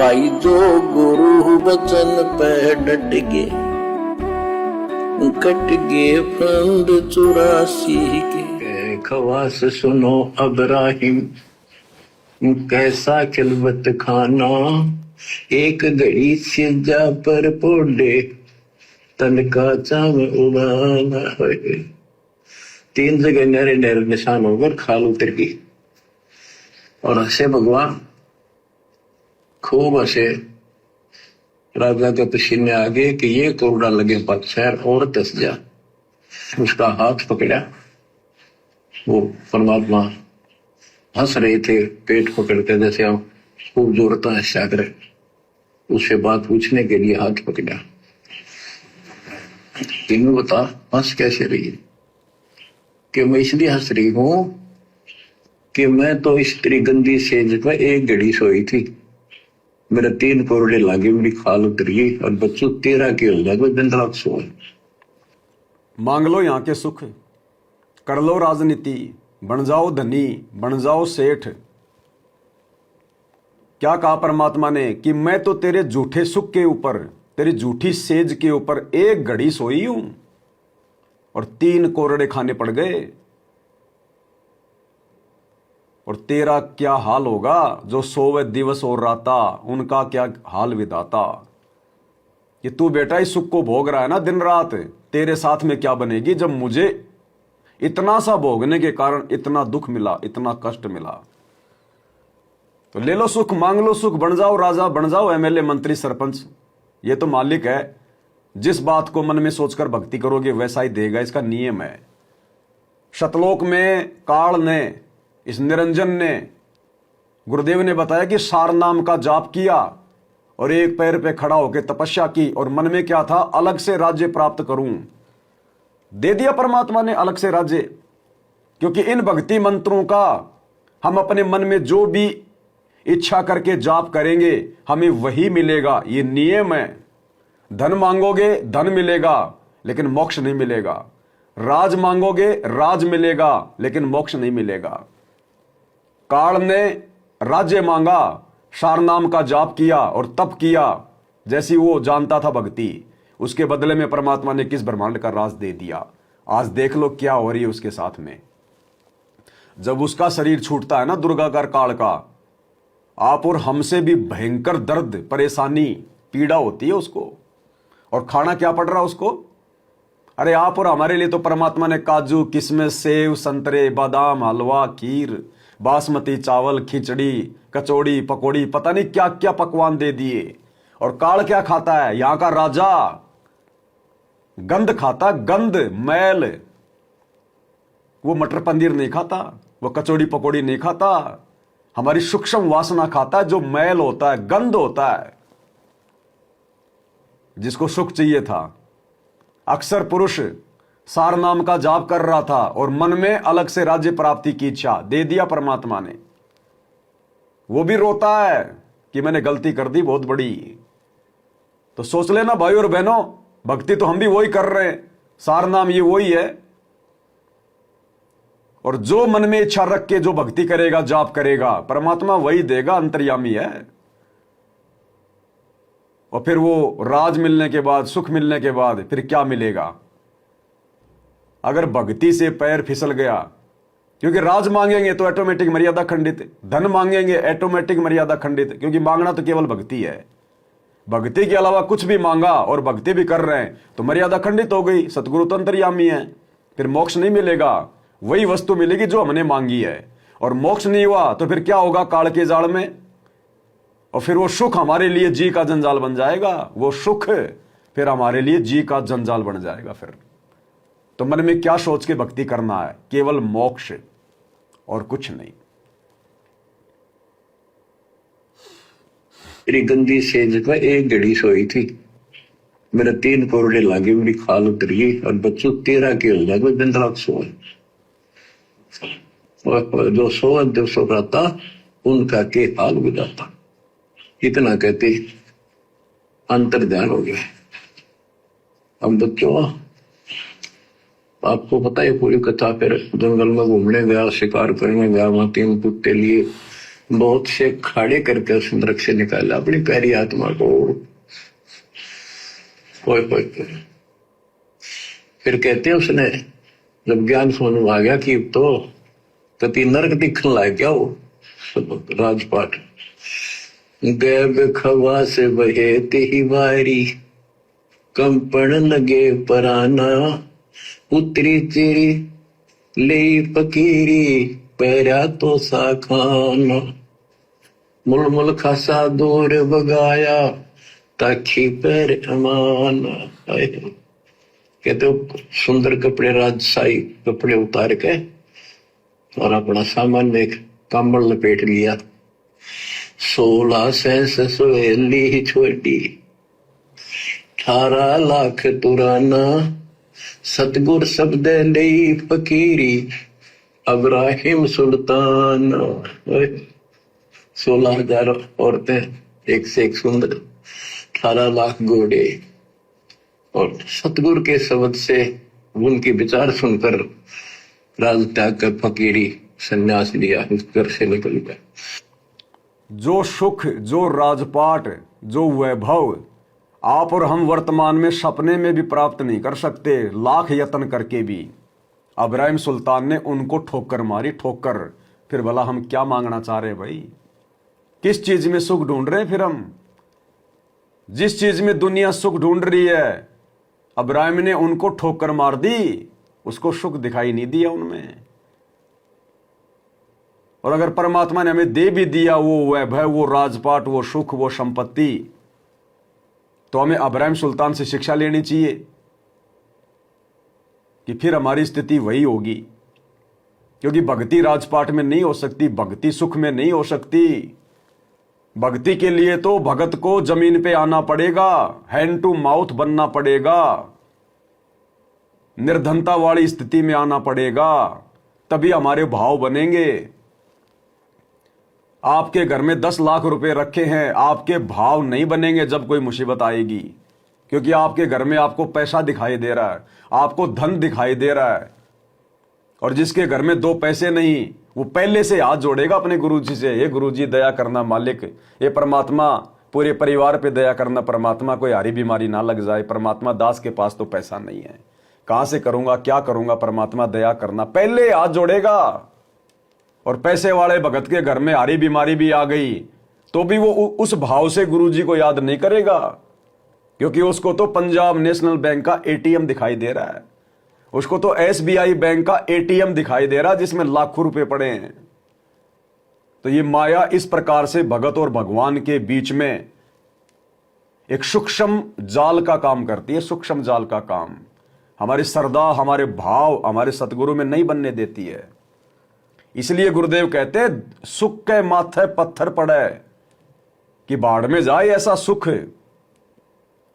भाई जो गुरु वचन पे डट गए, कट गए फंद 84 के। खवास सुनो अब्राहिम, कैसा खिलवत खाना, एक घड़ी सिजा पर पोडे, तन का चाव उड़ाना। 3 जगह नहरे नहर निशान होकर खाल उतर गई और हंसे भगवान, खूब हंसे। राजा के पसीने आ गए कि ये कोरडा लगे पत्थर और दस जा। उसका हाथ पकड़ा, वो परमात्मा हंस रहे थे पेट पकड़ के, जैसे हम खूब जोरता हंसा करे। उससे बात पूछने के लिए हाथ पकड़ा, तीनों बता हंस कैसे रही है? कि मैं इसलिए हंस रही हूं कि मैं तो स्त्री गंदी सेज पर एक घड़ी सोई थी, मेरे 3 कोरडे लागे, मेरी खाल उतरी और बच्चों 13 के हो जाए दिन रात सोए। मांग लो यहाँ के सुख, कर लो राजनीति, बन जाओ धनी, बन जाओ सेठ। क्या कहा परमात्मा ने कि मैं तो तेरे झूठे सुख के ऊपर, तेरी झूठी सेज के ऊपर एक घड़ी सोई हूं और 3 कोरडे खाने पड़ गए। और तेरा क्या हाल होगा जो सोवे दिवस और राता, उनका क्या हाल विधाता। कि तू बेटा इस सुख को भोग रहा है ना दिन रात, तेरे साथ में क्या बनेगी जब मुझे इतना सा भोगने के कारण इतना दुख मिला, इतना कष्ट मिला। तो ले लो सुख, मांग लो सुख, बन जाओ राजा, बन जाओ एमएलए, मंत्री, सरपंच। ये तो मालिक है, जिस बात को मन में सोचकर भक्ति करोगे वैसा ही देगा, इसका नियम है। शतलोक में काल ने, इस निरंजन ने, गुरुदेव ने बताया कि सार नाम का जाप किया और एक पैर पे खड़ा होकर तपस्या की और मन में क्या था, अलग से राज्य प्राप्त करूं। दे दिया परमात्मा ने अलग से राज्य, क्योंकि इन भक्ति मंत्रों का हम अपने मन में जो भी इच्छा करके जाप करेंगे हमें वही मिलेगा, ये नियम है। धन मांगोगे धन मिलेगा लेकिन मोक्ष नहीं मिलेगा, राज मांगोगे राज मिलेगा लेकिन मोक्ष नहीं मिलेगा। काल ने राज्य मांगा, सार नाम का जाप किया और तप किया, जैसी वो जानता था भक्ति, उसके बदले में परमात्मा ने किस ब्रह्मांड का राज दे दिया। आज देख लो क्या हो रही है उसके साथ में। जब उसका शरीर छूटता है ना दुर्गाकार काल का, आप और हमसे भी भयंकर दर्द, परेशानी, पीड़ा होती है उसको। और खाना क्या पड़ रहा उसको? अरे आप और हमारे लिए तो परमात्मा ने काजू, किशमिश, सेव, संतरे, बादाम, हलवा, खीर, बासमती चावल, खिचड़ी, कचौड़ी, पकौड़ी, पता नहीं क्या क्या पकवान दे दिए। और काल क्या खाता है? यहां का राजा गंध खाता, गंध, मैल। वो मटर पनीर नहीं खाता, वो कचौड़ी पकौड़ी नहीं खाता, हमारी सूक्ष्म वासना खाता है, जो मैल होता है, गंध होता है। जिसको सुख चाहिए था, अक्सर पुरुष सार नाम का जाप कर रहा था और मन में अलग से राज्य प्राप्ति की इच्छा, दे दिया परमात्मा ने। वो भी रोता है कि मैंने गलती कर दी बहुत बड़ी। तो सोच लेना भाई और बहनों, भक्ति तो हम भी वही कर रहे हैं, सार नाम ये वही है। और जो मन में इच्छा रख के जो भक्ति करेगा, जाप करेगा, परमात्मा वही देगा, अंतर्यामी है। और फिर वो राज मिलने के बाद, सुख मिलने के बाद फिर क्या मिलेगा? अगर भक्ति से पैर फिसल गया, क्योंकि राज मांगेंगे तो ऑटोमेटिक मर्यादा खंडित, धन मांगेंगे ऑटोमेटिक मर्यादा खंडित, क्योंकि मांगना तो केवल भक्ति है। भक्ति के अलावा कुछ भी मांगा और भक्ति भी कर रहे हैं तो मर्यादा खंडित हो गई। सतगुरु तो अंतर्यामी है, फिर मोक्ष नहीं मिलेगा, वही वस्तु मिलेगी जो हमने मांगी है। और मोक्ष नहीं हुआ तो फिर क्या होगा काल के जाल में? और फिर वो सुख हमारे लिए जी का जंजाल बन जाएगा, वो सुख फिर हमारे लिए जी का जंजाल बन जाएगा। फिर तो मन में क्या सोच के भक्ति करना है? केवल मोक्ष और कुछ नहीं। तेरी गंदी सेज पर एक घड़ी सोई थी, मेरे 3 कोरडे लागे, मेरी खाल उतरी और बच्चों 13 के हो जाए दिन रात सोए। जो सोए दिवस राता, उनका के हाल विधाता। इतना कहते अंतर ध्यान हो गया। अब बच्चों, आपको पता है पूरी कथा। फिर जंगल में घूमने गया, शिकार करने गया, वहां 3 कुत्ते लिए, बहुत से खाड़े करके उस नरक से निकाला अपनी प्यारी आत्मा को। फिर कहते हैं उसने जब ज्ञान समझ में आ गया कि तो तीन नरक दिखने लग गया वो राजपाट। गैब खवा से बहे ही वारी कंपन लगे पराना पुत्री तेरी ले फकीरी पैरा तो सा खाना मुलमुल खासा दूर बगाया ताखी पैर अमाना। कहते हो सुंदर कपड़े राजशाही कपड़े उतार के और अपना सामान एक कंबल लपेट लिया। 16 सेंस सोहेली ही छोटी 18 लाख तुराना सतगुर शब्द लई फकीरी अब्राहिम सुल्तान। 16,000 औरतें एक से एक सुंदर 18 लाख घोड़े और सतगुरु के शब्द से उनके विचार सुनकर राज त्याग कर फकीरी संन्यास लिया, घर से निकल गया। जो सुख, जो राजपाट, जो वैभव आप और हम वर्तमान में सपने में भी प्राप्त नहीं कर सकते, लाख यत्न करके भी। अब्राहिम सुल्तान ने उनको ठोकर मारी, ठोकर। फिर भला हम क्या मांगना चाह रहे भाई? किस चीज में सुख ढूंढ रहे हैं फिर हम? जिस चीज में दुनिया सुख ढूंढ रही है, अब्राहिम ने उनको ठोकर मार दी, उसको सुख दिखाई नहीं दिया उनमें। और अगर परमात्मा ने हमें दे भी दिया वो वैभव, वो राजपाट, वो सुख, वो संपत्ति, तो हमें अब्राहिम सुल्तान से शिक्षा लेनी चाहिए कि फिर हमारी स्थिति वही होगी। क्योंकि भक्ति राजपाट में नहीं हो सकती, भक्ति सुख में नहीं हो सकती। भक्ति के लिए तो भगत को जमीन पे आना पड़ेगा, हैंड टू माउथ बनना पड़ेगा, निर्धनता वाली स्थिति में आना पड़ेगा, तभी हमारे भाव बनेंगे। आपके घर में 10 लाख रुपए रखे हैं, आपके भाव नहीं बनेंगे जब कोई मुसीबत आएगी। क्योंकि आपके घर में आपको पैसा दिखाई दे रहा है, आपको धन दिखाई दे रहा है। और जिसके घर में 2 पैसे नहीं, वो पहले से हाथ जोड़ेगा अपने गुरुजी से, हे गुरुजी दया करना मालिक, हे परमात्मा पूरे परिवार पे दया करना, परमात्मा कोई हारी बीमारी ना लग जाए, परमात्मा दास के पास तो पैसा नहीं है, कहां से करूंगा, क्या करूंगा, परमात्मा दया करना, पहले हाथ जोड़ेगा। और पैसे वाले भगत के घर में हारी बीमारी भी आ गई तो भी वो उस भाव से गुरुजी को याद नहीं करेगा, क्योंकि उसको तो पंजाब नेशनल बैंक का एटीएम दिखाई दे रहा है, उसको तो एसबीआई बैंक का एटीएम दिखाई दे रहा है जिसमें लाखों रुपए पड़े हैं। तो ये माया इस प्रकार से भगत और भगवान के बीच में एक सूक्ष्म जाल का काम करती है, सूक्ष्म जाल का काम। हमारी श्रद्धा, हमारे भाव हमारे सतगुरु में नहीं बनने देती है। इसलिए गुरुदेव कहते हैं सुख के माथे पत्थर पड़े कि बाढ़ में जाए ऐसा सुख,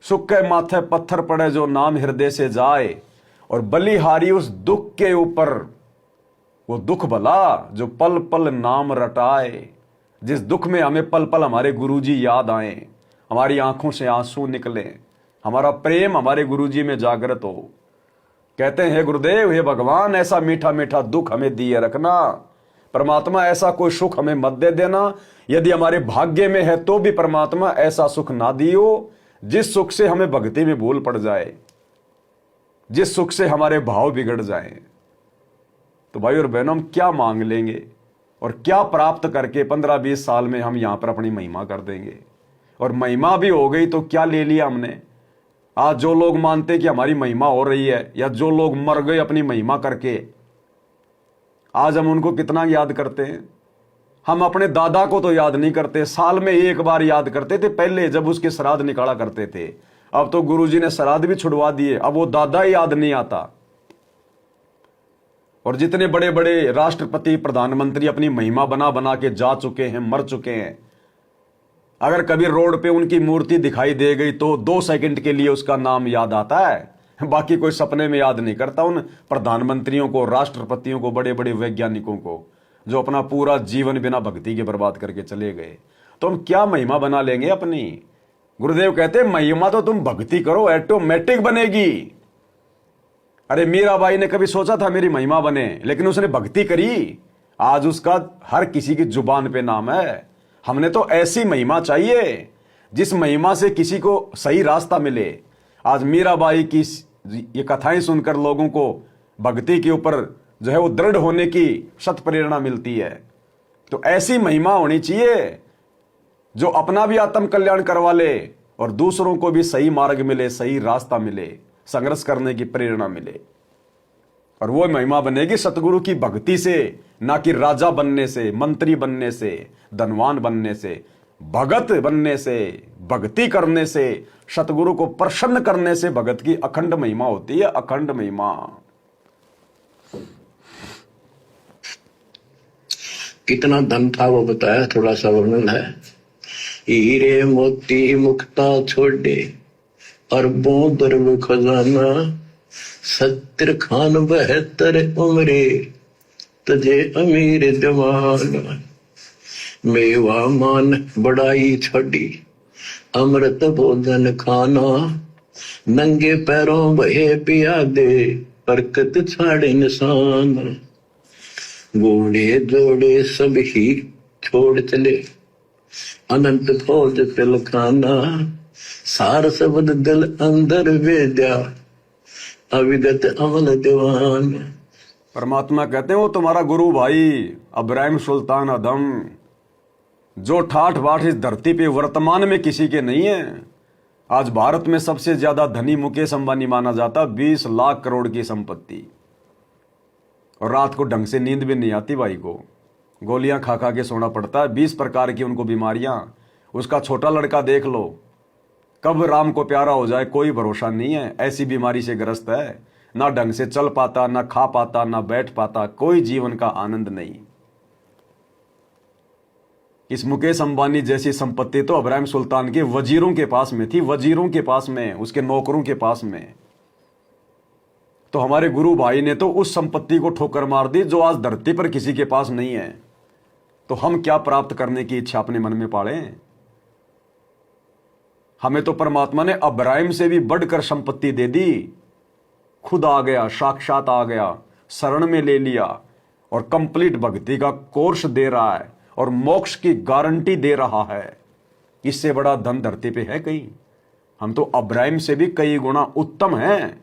सुख के माथे पत्थर पड़े जो नाम हृदय से जाए, और बलिहारी उस दुख के ऊपर, वो दुख भला जो पल पल नाम रटाए। जिस दुख में हमें पल पल हमारे गुरुजी याद आए, हमारी आंखों से आंसू निकले, हमारा प्रेम हमारे गुरुजी में जागृत हो। कहते हैं हे गुरुदेव, हे भगवान, ऐसा मीठा मीठा दुख हमें दिए रखना, परमात्मा ऐसा कोई सुख हमें मत दे देना। यदि हमारे भाग्य में है तो भी परमात्मा ऐसा सुख ना दियो जिस सुख से हमें भक्ति में भूल पड़ जाए, जिस सुख से हमारे भाव बिगड़ जाए। तो भाई और बहनों, हम क्या मांग लेंगे और क्या प्राप्त करके 15-20 साल में हम यहां पर अपनी महिमा कर देंगे? और महिमा भी हो गई तो क्या ले लिया हमने? आज जो लोग मानते कि हमारी महिमा हो रही है, या जो लोग मर गए अपनी महिमा करके, आज हम उनको कितना याद करते हैं? हम अपने दादा को तो याद नहीं करते, साल में एक बार याद करते थे पहले जब उसके श्राद्ध निकाला करते थे। अब तो गुरुजी ने श्राद्ध भी छुड़वा दिए, अब वो दादा ही याद नहीं आता। और जितने बड़े बड़े राष्ट्रपति, प्रधानमंत्री अपनी महिमा बना बना के जा चुके हैं, मर चुके हैं, अगर कभी रोड पे उनकी मूर्ति दिखाई दे गई तो 2 सेकंड के लिए उसका नाम याद आता है, बाकी कोई सपने में याद नहीं करता उन प्रधानमंत्रियों को, राष्ट्रपतियों को, बड़े बड़े वैज्ञानिकों को, जो अपना पूरा जीवन बिना भक्ति के बर्बाद करके चले गए। तो हम क्या महिमा बना लेंगे अपनी? गुरुदेव कहते हैं महिमा तो तुम भक्ति करो, ऑटोमेटिक बनेगी। अरे मीराबाई ने कभी सोचा था मेरी महिमा बने, लेकिन उसने भक्ति करी, आज उसका हर किसी की जुबान पे नाम है। हमने तो ऐसी महिमा चाहिए जिस महिमा से किसी को सही रास्ता मिले। आज मीराबाई की ये कथाएं सुनकर लोगों को भक्ति के ऊपर जो है वो दृढ़ होने की सत प्रेरणा मिलती है। तो ऐसी महिमा होनी चाहिए जो अपना भी आत्म कल्याण करवा ले और दूसरों को भी सही मार्ग मिले, सही रास्ता मिले, संघर्ष करने की प्रेरणा मिले। और वो महिमा बनेगी सतगुरु की भक्ति से, ना कि राजा बनने से, मंत्री बनने से, धनवान बनने से। भगत बनने से, भक्ति करने से, सतगुरु को प्रसन्न करने से भगत की अखंड महिमा होती है, अखंड महिमा। कितना धन था वो बताया, थोड़ा सा वर्णन है। हीरे मोती मुक्ता छोड़े अरबों दरब खजाना, 70 खान 72 उम्रे तजे अमीर जवाना। मेवा मान बड़ाई छोड़ी अमृत भोजन खाना, नंगे पैरों बहे पिया दे बरकत छाड़े निशान। घोड़े जोड़े सब ही छोड़ चले अनंत फौज तिल खाना, सार शब्द दिल अंदर वेद्या अविगत अमल दीवान। परमात्मा कहते हैं वो तुम्हारा गुरु भाई इब्राहिम सुल्तान आदम, जो ठाठ बाट इस धरती पे वर्तमान में किसी के नहीं है। आज भारत में सबसे ज्यादा धनी मुकेश अंबानी माना जाता, 20 लाख करोड़ की संपत्ति। और रात को ढंग से नींद भी नहीं आती भाई को, गोलियां खा खा के सोना पड़ता है, 20 प्रकार की उनको बीमारियां। उसका छोटा लड़का देख लो, कब राम को प्यारा हो जाए कोई भरोसा नहीं है, ऐसी बीमारी से ग्रस्त है। ना ढंग से चल पाता, ना खा पाता, ना बैठ पाता, कोई जीवन का आनंद नहीं। इस मुकेश अंबानी जैसी संपत्ति तो इब्राहिम सुल्तान के वजीरों के पास में थी, वजीरों के पास में, उसके नौकरों के पास में। तो हमारे गुरु भाई ने तो उस संपत्ति को ठोकर मार दी जो आज धरती पर किसी के पास नहीं है। तो हम क्या प्राप्त करने की इच्छा अपने मन में पाले? हमें तो परमात्मा ने इब्राहिम से भी बढ़कर संपत्ति दे दी। खुद आ गया, साक्षात आ गया, शरण में ले लिया और कंप्लीट भक्ति का कोर्स दे रहा है और मोक्ष की गारंटी दे रहा है। इससे बड़ा धन धरती पे है कहीं? हम तो इब्राहिम से भी कई गुना उत्तम हैं,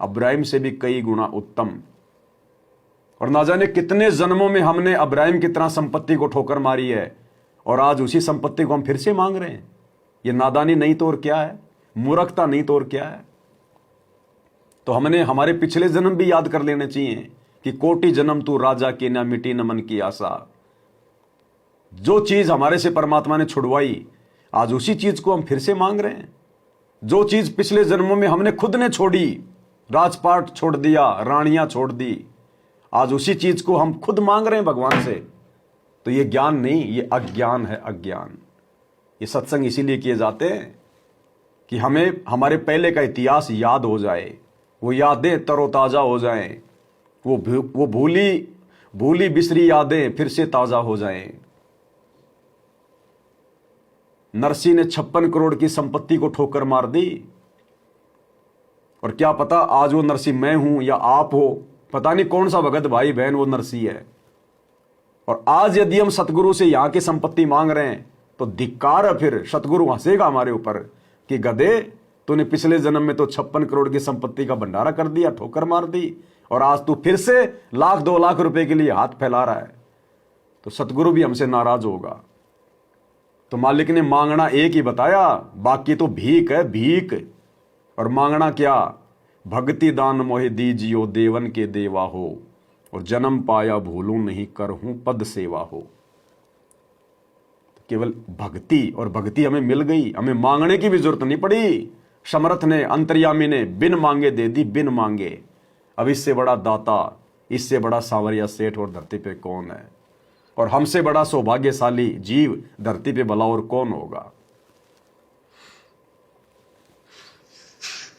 इब्राहिम से भी कई गुना उत्तम। और ना जाने कितने जन्मों में हमने इब्राहिम की तरह संपत्ति को ठोकर मारी है और आज उसी संपत्ति को हम फिर से मांग रहे हैं। ये नादानी नहीं तो और क्या है, मूर्खता नहीं तो और क्या है। तो हमने हमारे पिछले जन्म भी याद कर लेने चाहिए कि कोटि जन्म तू राजा की ना मिटी न मन की आशा। जो चीज हमारे से परमात्मा ने छुड़वाई, आज उसी चीज को हम फिर से मांग रहे हैं। जो चीज पिछले जन्मों में हमने खुद ने छोड़ी, राजपाट छोड़ दिया, रानियां छोड़ दी, आज उसी चीज को हम खुद मांग रहे हैं भगवान से। तो ये ज्ञान नहीं, ये अज्ञान है, अज्ञान। ये सत्संग इसीलिए किए जाते हैं कि हमें हमारे पहले का इतिहास याद हो जाए, वो यादें तरोताजा हो जाएं, वो भूली बिसरी यादें फिर से ताजा हो जाएं। नरसी ने 56 करोड़ की संपत्ति को ठोकर मार दी और क्या पता आज वो नरसी मैं हूं या आप हो, पता नहीं कौन सा भगत भाई बहन वो नरसी है। और आज यदि हम सतगुरु से यहां की संपत्ति मांग रहे हैं तो धिक्कार है, फिर सतगुरु हंसेगा हमारे ऊपर कि गधे, तूने पिछले जन्म में तो 56 करोड़ की संपत्ति का भंडारा कर दिया, ठोकर मार दी, और आज तू फिर से 1-2 लाख रुपए के लिए हाथ फैला रहा है। तो सतगुरु भी हमसे नाराज होगा। तो मालिक ने मांगना एक ही बताया, बाकी तो भीख है, भीख। और मांगना क्या? भक्ति दान मोहि दीजियो देवन के देवा हो, और जन्म पाया भूलूं नहीं करहूं पद सेवा हो। केवल भक्ति, और भक्ति हमें मिल गई, हमें मांगने की भी जरूरत नहीं पड़ी। समर्थ ने, अंतर्यामी ने बिन मांगे दे दी, बिन मांगे। अब इससे बड़ा दाता, इससे बड़ा सांवरिया सेठ और धरती पे कौन है? और हमसे बड़ा सौभाग्यशाली जीव धरती पे भला और कौन होगा?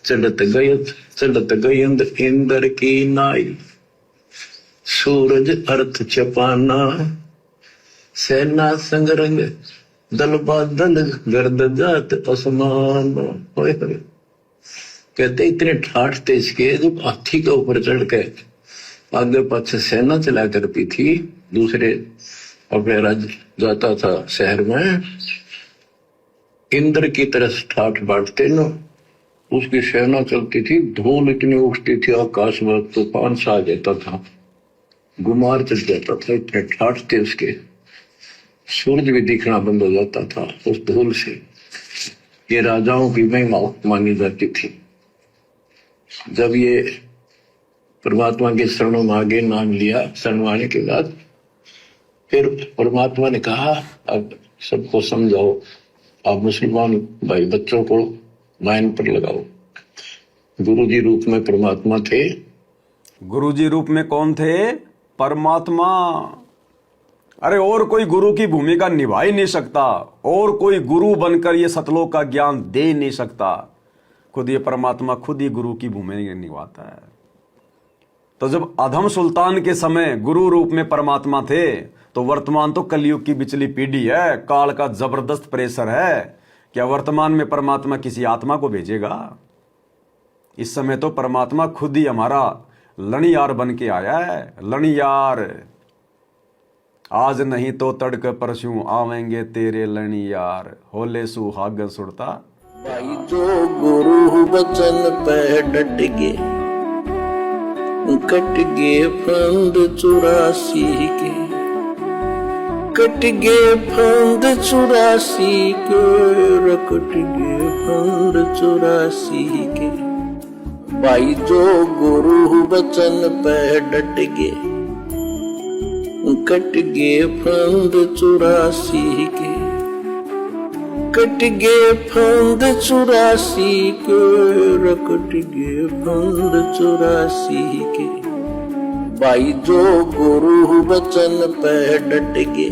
चलत गयंद इंद्र की नाई, सूरज अर्थ चपाना, सेना संगरंग दल बादल गर्द जात आसमान। कहते इतने ठाठ तेज के जो हाथी के ऊपर चढ़ के आगे पाछे सेना चला करती थी, दूसरे अपने राज्य जाता था शहर में। इंद्र की तरह ठाठ बांटते न, उसकी सेना चलती थी, धूल इतनी उठती थी आकाश में, तूफान सा आ जाता था, गुमार चढ़ जाता था, इतने ठाठ थे उसके। सूरज भी दिखना बंद हो जाता था उस धूल से। ये राजाओं की महिमा मानी जाती थी। जब ये परमात्मा के शरणों में आगे नाम लिया, शरणवाने के बाद फिर परमात्मा ने कहा अब सबको समझाओ, आप मुसलमान भाई बच्चों को लाइन पर लगाओ। गुरु जी रूप में परमात्मा थे। गुरु जी रूप में कौन थे? परमात्मा। अरे और कोई गुरु की भूमिका निभा ही नहीं सकता, और कोई गुरु बनकर ये सतलोक का ज्ञान दे नहीं सकता। खुद ये परमात्मा खुद ही गुरु की भूमिका निभाता है। तो जब अधम सुल्तान के समय गुरु रूप में परमात्मा थे, तो वर्तमान तो कलयुग की बिचली पीढ़ी है, काल का जबरदस्त प्रेशर है। क्या वर्तमान में परमात्मा किसी आत्मा को भेजेगा? इस समय तो परमात्मा खुद ही हमारा लणियार बन के आया है। लणियार, आज नहीं तो तड़क परसों आवेंगे तेरे लणियार, होले सुहागन सुरता। भाई जो गुरु वचन पे डट गे, कट गे फंद 84 के, कट गे फंद 84 के, कट गे फंद 84 के। भाई जो गुरु वचन पे डट गे, कट गे फंद 84 के, कट गे फंद 84 के, कट गे फंद 84 के। भाई जो गुरु वचन पे डट गे,